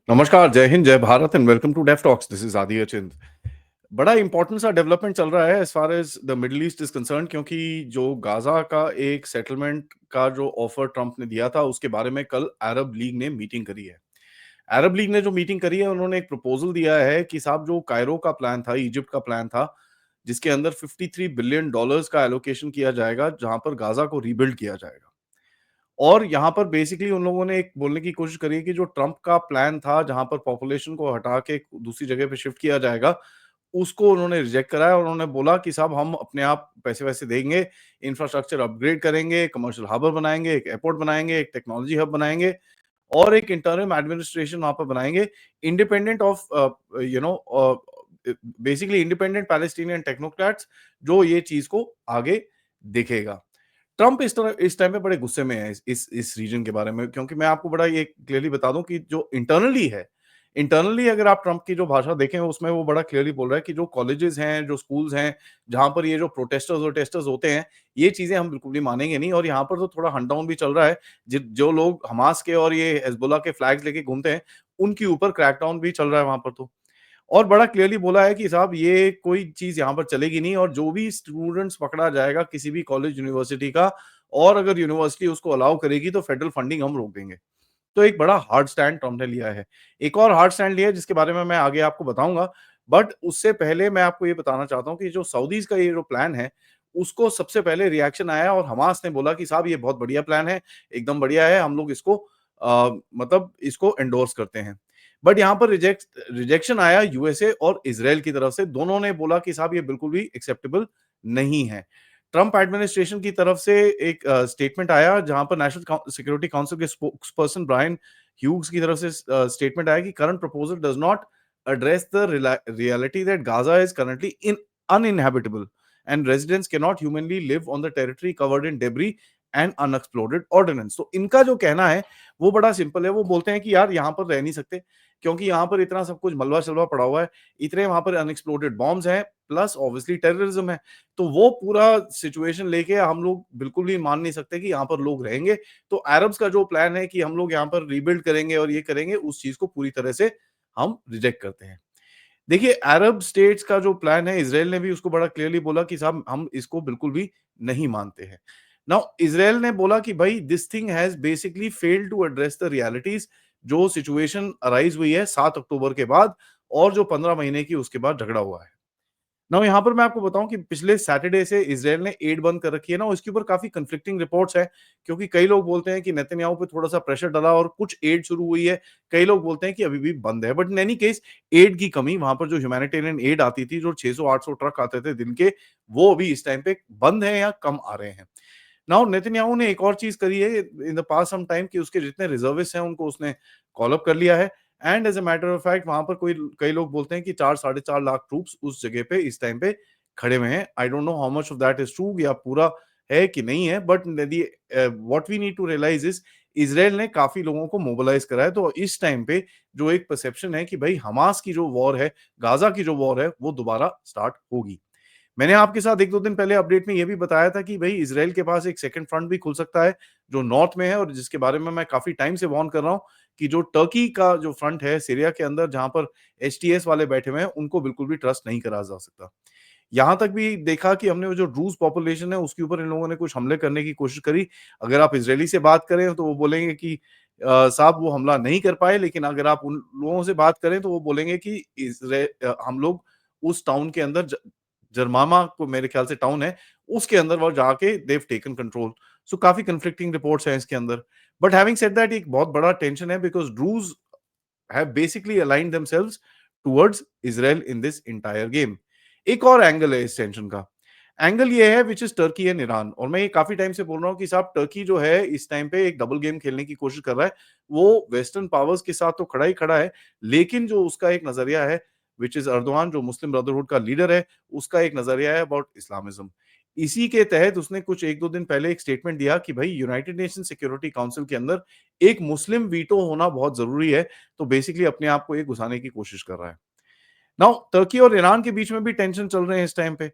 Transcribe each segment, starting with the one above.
नमस्कार, जय हिंद, जय Bharat and welcome to Dev talks. This is Aadi Achint. बड़ा इम्पोर्टेंट सा डेवलपमेंट चल रहा है as far as the Middle East is concerned, क्योंकि जो गाज़ा का एक सेटलमेंट का जो ऑफर ट्रंप ने दिया था, उसके बारे में कल अरब लीग ने मीटिंग करी है। अरब लीग ने जो मीटिंग करी है, उन्होंने एक प्रपोज़ल दिया है कि साहब जो कायरो का प्लान था, इजिप्ट का प्लान था, जिसके अंदर $53 बिलियन का एलोकेशन किया जाएगा, जहाँ पर गाज़ा को रीबिल्ड किया जाएगा। और यहाँ पर बेसिकली उन लोगों ने एक बोलने की कोशिश करी है कि जो ट्रंप का प्लान था, जहाँ पर पॉपुलेशन को हटा के दूसरी जगह पे शिफ्ट किया जाएगा, उसको उन्होंने रिजेक्ट करा है और उन्होंने बोला कि साहब हम अपने आप पैसे-वैसे देंगे, इंफ्रास्ट्रक्चर अपग्रेड करेंगे, कमर्शियल हब बनाएँगे, एक एयरपोर्ट बनाएँगे, एक टेक्नोलॉजी हब बनाएँगे और एक इंटरिम एडमिनिस्ट्रेशन वहाँ पर बनाएँगे, independent of basically independent Palestinian technocrats, जो ये चीज़ को आगे देखेगा। ट्रंप इस टाइम पे बड़े गुस्से में है इस रीजन के बारे में, क्योंकि मैं आपको बड़ा ये क्लियरली बता दूं कि जो इंटरनली है, इंटरनली अगर आप ट्रंप की जो भाषा देखें, उसमें वो बड़ा क्लियरली बोल रहा है कि जो कॉलेजेस हैं, जो स्कूल्स हैं, जहां पर ये जो प्रोटेस्टर्स होते हैं, ये चीजें हम बिल्कुल भी मानेंगे नहीं। और यहाँ पर तो थोड़ा हंट डाउन भी चल रहा है। जो लोग हमास के और ये हिजबुल्लाह के फ्लैग्स लेके घूमते हैं, उनके ऊपर क्रैकडाउन भी चल रहा है वहां पर तो। और बड़ा क्लियरली बोला है कि साहब ये कोई चीज़ यहाँ पर चलेगी नहीं, और जो भी स्टूडेंट्स पकड़ा जाएगा किसी भी कॉलेज यूनिवर्सिटी का, और अगर यूनिवर्सिटी उसको अलाउ करेगी, तो फेडरल फंडिंग हम रोक देंगे। तो एक बड़ा हार्ड स्टैंड ट्रम्प ने लिया है। एक और हार्ड स्टैंड लिया है जिसके बारे में मैं आगे आपको बताऊँगा। बट उससे पहले मैं आपको ये बताना चाहता हूँ कि जो सऊदीज़ का ये जो प्लान है, उसको सबसे पहले रिएक्शन आया और हमास ने बोला कि साहब ये बहुत बढ़िया प्लान है, एकदम बढ़िया है, हम लोग इसको मतलब इसको एंडोर्स करते हैं। बट यहाँ पर रिजेक्शन आया यूएसए और इज़राइल की तरफ से, दोनों ने बोला कि साहब ये बिल्कुल भी एक्सेप्टेबल नहीं है। ट्रंप एडमिनिस्ट्रेशन की तरफ से एक स्टेटमेंट आया, जहां पर नेशनल सिक्योरिटी काउंसिल के स्पोक्सपर्सन ब्रायन ह्यूग्स की तरफ से स्टेटमेंट आया कि current proposal does not address the reality that Gaza is currently in uninhabitable and residents cannot humanly live on the territory covered in debris and unexploded ordnance। तो इनका जो कहना है वो बड़ा सिंपल है। वो बोलते हैं कि यार यहाँ पर रह नहीं सकते, क्योंकि यहाँ पर इतना सब कुछ मलबा शलबा पड़ा हुआ है, इतने वहां पर अनएक्सप्लोडेड बॉम्ब्स हैं, प्लस ऑब्वियसली टेररिज्म है। तो वो पूरा सिचुएशन लेके हम लोग बिल्कुल भी मान नहीं सकते कि यहाँ पर लोग रहेंगे। तो अरब्स का जो प्लान है कि हम लोग यहाँ पर रीबिल्ड करेंगे और ये करेंगे, उस चीज को पूरी तरह से हम रिजेक्ट करते हैं। देखिए, अरब स्टेट्स का जो प्लान है, इज़राइल ने भी उसको बड़ा क्लियरली बोला कि साहब हम इसको बिल्कुल भी नहीं मानते हैं। नाउ इज़राइल ने बोला कि भाई this thing has basically failed to address the realities. जो सिचुएशन अराइज़ हुई है 7 अक्टूबर के बाद, और जो 15 महीने की उसके बाद झगड़ा हुआ है। नाउ यहाँ पर मैं आपको बताऊं कि पिछले सैटरडे से इजराइल ने एड बंद कर रखी है ना, इसके ऊपर काफी कंफ्लिक्टिंग रिपोर्ट्स हैं, क्योंकि कई लोग बोलते हैं कि नेतन्याहू पे थोड़ा सा प्रेशर डाला और कुछ एड शुरू हुई है, कई लोग बोलते हैं कि अभी भी बंद है। But in any case, aid की कमी, वहां पर जो ह्यूमैनिटेरियन एड आती थी, जो 600-800 ट्रक आते थे दिन के, वो अभी इस टाइम पे बंद है या कम आ रहे हैं। नाउ नेतन्याहू ने एक और चीज करी है in the past some time, कि उसके जितने रिजर्विस्ट हैं उनको उसने कॉल अप कर लिया है। And as a matter of fact, वहां पर कोई कई लोग बोलते हैं कि 4-4.5 लाख ट्रूप्स उस जगह पे इस टाइम पे खड़े हुए हैं। I don't know how much of that is true, या पूरा है कि नहीं है, but what we need to realize is Israel ने काफी लोगों को मोबिलाइज करा है। तो इस टाइम पे जो एक परसेप्शन है कि भाई हमास की जो वॉर है, गाजा की जो वॉर है, वो दोबारा स्टार्ट होगी। मैंने आपके साथ 1-2 दिन पहले अपडेट में ये भी बताया था कि भई इज़राइल के पास एक सेकंड फ्रंट भी खुल सकता है, जो नॉर्थ में है, और जिसके बारे में मैं काफ़ी टाइम से वार्न कर रहा हूँ कि जो टर्की का जो फ्रंट है सीरिया के अंदर, जहाँ पर एचटीएस वाले बैठे हुए हैं, उनको बिल्कुल भी ट्रस्ट नहीं करा जा सकता। यहाँ तक भी देखा कि हमने वो जो ड्रूज़ पॉपुलेशन है, उसके ऊपर इन लोगों ने कुछ हमले करने की कोशिश करी। अगर आप इज़रायली से बात करें तो वो बोलेंगे कि साहब वो हमला नहीं कर पाए, लेकिन अगर आप उन लोगों से बात करें तो वो बोलेंगे कि हम लोग उस टाउन के अंदर जरमामा को मेरे ख्याल से टाउन है, उसके अंदर वो जाके दे हैव टेकन कंट्रोल। सो काफ़ी कन्फ्लिक्टिंग रिपोर्ट्स हैं इसके अंदर। बट हैविंग सेड दैट, एक बहुत बड़ा टेंशन है, because Drew's have basically aligned themselves towards Israel in this entire game। एक और एंगल है इस टेंशन का। एंगल ये है which is Turkey and Iran. और मैं ये काफी टाइम से बोल रहा हूँ कि साहब टर्की जो है इस टाइम पे एक डबल गेम खेलने की कोशिश कर रहा है। वो वेस्टर्न पावर्स के साथ तो खड़ा ही खड़ा है, लेकिन जो उसका एक नजरिया है, विच इज अर्दोआन, जो मुस्लिम ब्रदरहुड का लीडर है, उसका एक नजरिया है अबाउट इस्लामिज्म। इसी के तहत उसने कुछ 1-2 दिन पहले एक स्टेटमेंट दिया कि भाई यूनाइटेड नेशन सिक्योरिटी काउंसिल के अंदर एक मुस्लिम वीटो होना बहुत जरूरी है। तो बेसिकली अपने आप को ये घुसाने की कोशिश कर रहा है। नाउ टर्की और ईरान के बीच में भी टेंशन चल रहे हैं इस टाइम पे।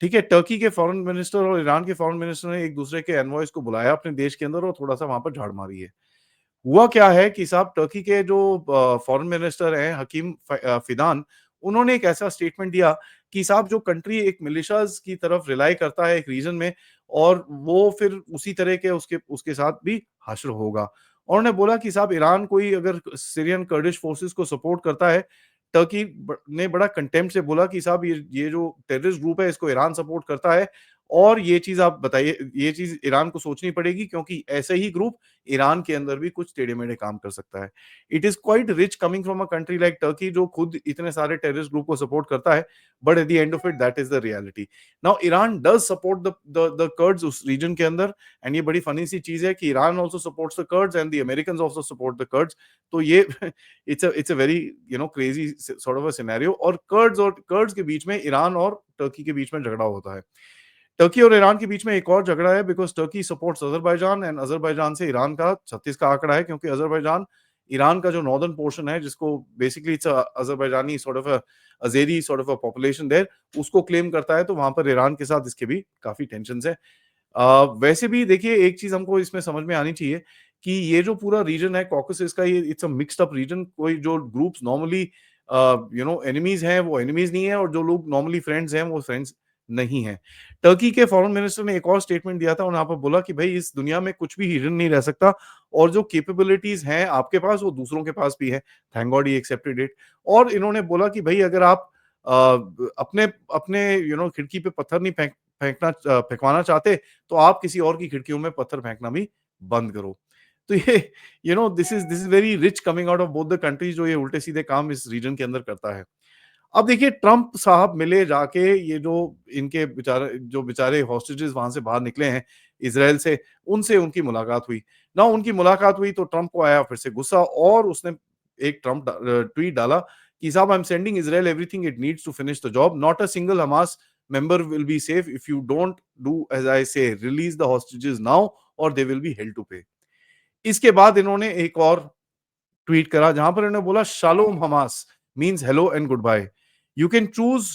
ठीक है, टर्की के फॉरेन मिनिस्टर और ईरान के फॉरेन मिनिस्टर ने एक दूसरे के एनवॉयज को बुलाया अपने देश के अंदर और थोड़ा सा वहां पर झाड़ मारी है। हुआ क्या है कि साहब टर्की के जो फॉरेन मिनिस्टर हैं हकीम फिदान, उन्होंने एक ऐसा स्टेटमेंट दिया कि साहब जो कंट्री एक मिलिशियाज़ की तरफ रिलाई करता है एक रीजन में और वो फिर उसी तरह के उसके उसके साथ भी हश्र होगा। और उन्होंने बोला कि साहब ईरान कोई अगर सीरियन कर्डिश फोर्सेस को सपोर्ट करता है, टर्की ने बड़ा कंटेम्प्ट से बोला कि साहब ये जो टेररिस्ट ग्रुप है इसको ईरान सपोर्ट करता है और ये चीज़ आप बताइए, ये चीज़ ईरान को सोचनी पड़ेगी क्योंकि ऐसे ही ग्रुप ईरान के अंदर भी कुछ टेढ़े-मेढ़े काम कर सकता है। It is quite rich coming from a country like Turkey जो खुद इतने सारे टेररिस्ट ग्रुप को सपोर्ट करता है, but at the end of it that is the reality. Now Iran does support the curds उस रीजन के अंदर एंड ये बड़ी फनी सी चीज़ है कि Iran also supports the curds and the Americans also support the curds. तो ये it's a very crazy sort of a scenario और कर्ड्स के बीच में ईरान और टर्की के बीच में झगड़ा होता है। टर्की और ईरान के बीच में एक और झगड़ा है because Turkey supports Azerbaijan and Azerbaijan से ईरान का 36 का आंकड़ा है क्योंकि अज़रबैजान ईरान का जो नॉर्दर्न पोर्शन है जिसको basically it's Azerbaijani sort of Azeri sort of a population there उसको क्लेम करता है तो वहाँ पर ईरान के साथ इसके भी काफ़ी टेंशन्स हैं। वैसे भी देखिए एक चीज़ हमको इसमें समझ में आनी चाहिए कि ये जो पूरा रीजन है कॉकेसस का ये it's a mixed up region कोई जो ग्रुप्स नॉर्मली एनिमीज़ हैं वो एनिमीज़ नहीं है और जो लोग नॉर्मली फ्रेंड्स हैं वो फ्रेंड्स नहीं हैं। टर्की के फॉरेन मिनिस्टर ने एक और स्टेटमेंट दिया था और यहाँ पर बोला कि भई इस दुनिया में कुछ भी हिडन नहीं रह सकता और जो कैपेबिलिटीज़ हैं आपके पास वो दूसरों के पास भी है। Thank God he accepted it और इन्होंने बोला कि भई अगर आप अपने अपने खिड़की पे पत्थर नहीं फेंकवाना चाहते तो आप किसी और की खिड़कियों में पत्थर फेंकना भी बंद करो। तो ये this is very rich coming out of both the countries जो ये उल्टे-सीधे काम इस रीजन के अंदर करता है। अब देखिए ट्रम्प साहब मिले जाके ये जो इनके बेचारे हॉस्टेजेस वहां से बाहर निकले हैं इजराइल से उनसे उनकी मुलाकात हुई ना उनकी मुलाकात हुई तो ट्रम्प को आया फिर से गुस्सा और उसने एक ट्वीट डाला कि साहब I am sending Israel everything it needs to finish the job not a single Hamas member will be safe if you don't do as I say release the hostages now or they will be held to pay। इसके बाद इन्होंने एक और tweet करा जहां पर इन्होंने बोला shalom Hamas means hello and goodbye you can choose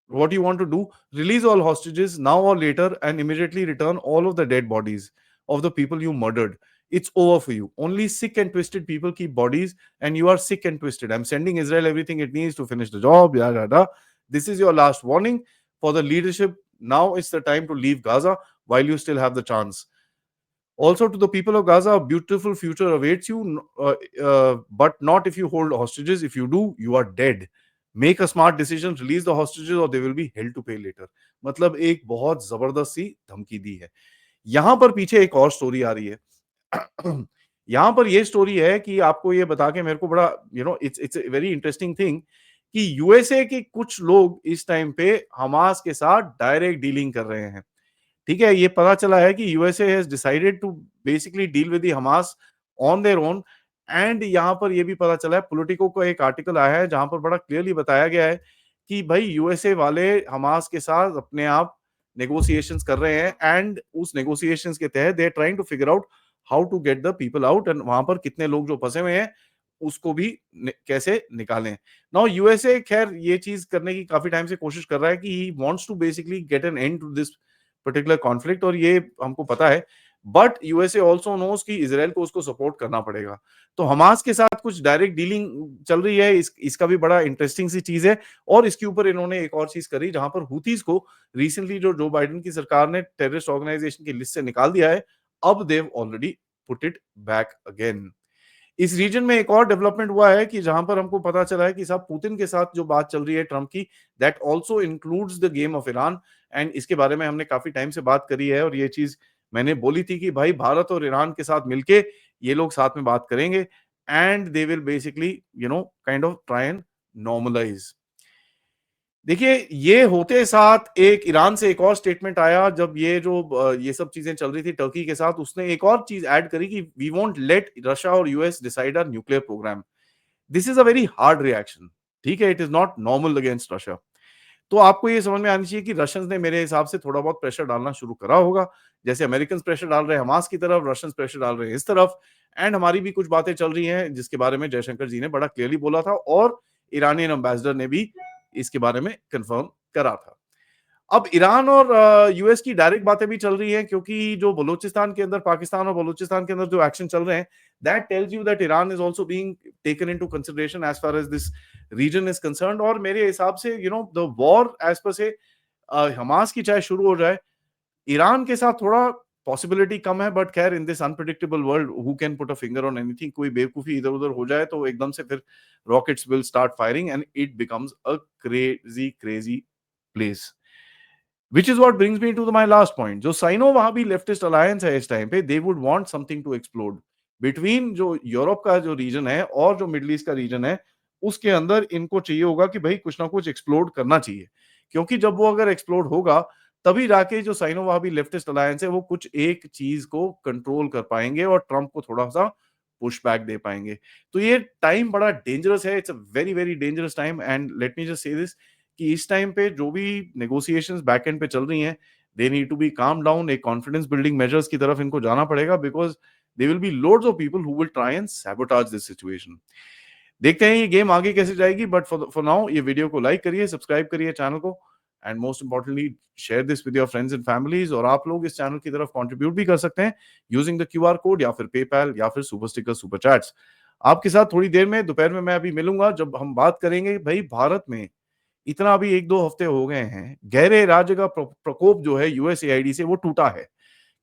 what you want to do release all hostages now or later and immediately return all of the dead bodies of the people you murdered it's over for you only sick and twisted people keep bodies and you are sick and twisted I'm sending Israel everything it needs to finish the job yada yada this is your last warning for the leadership now it's the time to leave Gaza while you still have the chance also, to the people of Gaza, a beautiful future awaits you, but not if you hold hostages. If you do, you are dead. Make a smart decision, release the hostages, or they will be held to pay later. मतलब एक बहुत जबरदस्त सी धमकी दी है। यहाँ पर पीछे एक और स्टोरी आ रही है। यहाँ पर ये स्टोरी है कि आपको ये बता के मेरे को बड़ा it's a very interesting thing कि यूएसए के कुछ लोग इस टाइम पे हमास के साथ डायरेक्ट डीलिंग कर रहे हैं। ठीक है, ये पता चला है कि USA has decided to basically deal with the Hamas on their own एंड यहाँ पर ये भी पता चला है पॉलिटिको का एक आर्टिकल आया है जहाँ पर बड़ा क्लियरली बताया गया है कि भाई यूएसए वाले हमास के साथ अपने आप नेगोशिएशंस कर रहे हैं एंड उस नेगोशिएशंस के तहत they are trying to figure out how to get the people out and वहां पर कितने लोग जो फंसे हुए हैं उसको भी कैसे निकालें। नाउ यूएसए खैर ये चीज करने की काफी टाइम से कोशिश कर रहा है कि he wants to basically get an end to this particular conflict और ये हमको पता है बट यूएसए आल्सो नोस कि इजराइल को उसको सपोर्ट करना पड़ेगा। तो हमास के साथ कुछ डायरेक्ट डीलिंग चल रही है इसका भी बड़ा इंटरेस्टिंग सी चीज है और इसके ऊपर इन्होंने एक और चीज करी जहां पर हुतीज को रिसेंटली जो जो बाइडेन की सरकार ने टेररिस्ट ऑर्गेनाइजेशन की लिस्ट से निकाल दिया है अब Dev already put it back again. इस रीजन में एक और डेवलपमेंट हुआ है कि जहां पर हमको पता चला है कि साहब पुतिन के साथ जो बात चल रही है ट्रंप की that also includes the game of Iran and इसके बारे में हमने काफी टाइम से बात करी है और ये चीज मैंने बोली थी कि भाई भारत और ईरान के साथ मिलके ये लोग साथ में बात करेंगे and they will basically kind of try and normalize. देखिए, ये होते साथ एक ईरान से एक और स्टेटमेंट आया जब ये सब चीजें चल रही थी टर्की के साथ उसने एक और चीज ऐड करी कि वी वोंट लेट रशिया और US decide our nuclear program. This is a very hard reaction. ठीक है, it is not normal against Russia. तो आपको ये समझ में आनी चाहिए कि रशियंस ने मेरे हिसाब से थोड़ा बहुत प्रेशर डालना शुरू करा होगा। जैसे अमेरिकन प्रेशर डाल रहे हैं हमास की तरफ, रशियंस प्रेशर डाल रहे हैं इस तरफ एंड हमारी भी कुछ बातें चल रही हैं जिसके बारे में जयशंकर जी ने बड़ा क्लियरली बोला था और ईरानियन एम्बेसडर ने भी इसके बारे में कंफर्म करा था। अब ईरान और यूएस की डायरेक्ट बातें भी चल रही हैं क्योंकि जो बलूचिस्तान के अंदर पाकिस्तान और बलूचिस्तान के अंदर जो एक्शन चल रहे हैं, that tells you that Iran is also being taken into consideration as far as this region is concerned. और मेरे हिसाब से द वॉर एज़ पर से हमास की चाहे शुरू हो जाए, ईरान के साथ थोड़ा पॉसिबिलिटी कम है, बट खैर in this unpredictable world who can put a finger on anything, कोई बेवकूफी इधर-उधर हो जाए तो एकदम से फिर rockets will start firing and it becomes a crazy crazy place. Which is what brings me to my last point. जो साइनो वहाबी लेफ्टिस्ट अलायंस है इस टाइम पे, they would want something to explode between जो Europe का जो reason है और जो मिडल ईस्ट का रीजन है, उसके अंदर इनको चाहिए होगा कि भाई कुछ ना कुछ एक्सप्लोड करना चाहिए। क्योंकि जब वो अगर एक्सप्लोड होगा, तभी जाके जो साइनो वहाबी लेफ्टिस्ट अलायंस है, वो कुछ एक चीज को कंट्रोल कर पाएंगे और ट्रंप को थोड़ा-सा पुश बैक दे पाएंगे। तो ये टाइम बड़ा डेंजरस है, it's a very, very dangerous time and let me just say this कि इस टाइम पे जो भी नेगोशिएशंस बैक एंड पे चल रही हैं, they need to be calm down, एक कॉन्फिडेंस बिल्डिंग मेजर्स की तरफ इनको जाना पड़ेगा because there will be loads of people who will try and sabotage this situation. देखते हैं ये गेम आगे कैसे जाएगी, बट फॉर नाउ ये वीडियो को लाइक करिए, सब्सक्राइब करिए चैनल को and most importantly share this with your friends and families. और आप लोग इस चैनल की तरफ कंट्रीब्यूट भी कर सकते हैं यूजिंग द क्यूआर कोड या फिर पेपैल या फिर सुपर स्टिकर सुपर चैट्स। आपके साथ थोड़ी देर में दोपहर में मैं अभी मिलूंगा जब हम बात करेंगे भाई भारत में इतना अभी 1-2 हफ्ते हो गए हैं, गहरे राज्य का प्रकोप जो है यूएसएआईडी से वो टूटा है।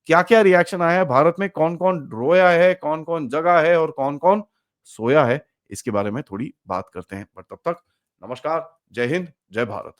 क्या-क्या रिएक्शन आया है भारत में, कौन-कौन रोया है, कौन-कौन जगा है और कौन-कौन सोया है, इसके बारे में थोड़ी बात करते हैं। पर तब तक नमस्कार, जय हिंद, जय भारत।